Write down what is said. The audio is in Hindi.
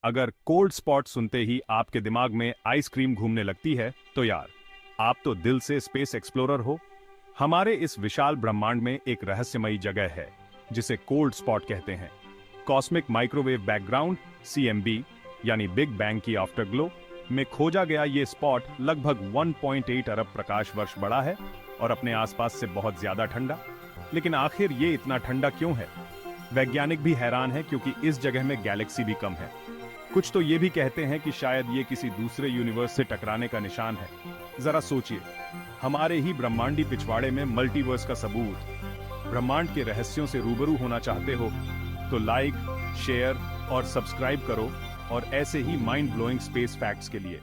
अगर कोल्ड स्पॉट सुनते ही आपके दिमाग में आइसक्रीम घूमने लगती है तो यार, आप तो दिल से स्पेस एक्सप्लोरर हो। हमारे इस विशाल ब्रह्मांड में एक रहस्यमयी जगह है जिसे कोल्ड स्पॉट कहते हैं। कॉस्मिक माइक्रोवेव बैकग्राउंड (CMB) यानी बिग बैंग की आफ्टरग्लो में खोजा गया ये स्पॉट लगभग 1.8 अरब प्रकाश वर्ष बड़ा है और अपने आसपास से बहुत ज्यादा ठंडा। लेकिन आखिर ये इतना ठंडा क्यों है? वैज्ञानिक भी हैरान है क्योंकि इस जगह में गैलेक्सी भी कम है। कुछ तो ये भी कहते हैं कि शायद ये किसी दूसरे यूनिवर्स से टकराने का निशान है। जरा सोचिए, हमारे ही ब्रह्मांडी पिछवाड़े में मल्टीवर्स का सबूत। ब्रह्मांड के रहस्यों से रूबरू होना चाहते हो तो लाइक, शेयर और सब्सक्राइब करो और ऐसे ही माइंड ब्लोइंग स्पेस फैक्ट्स के लिए।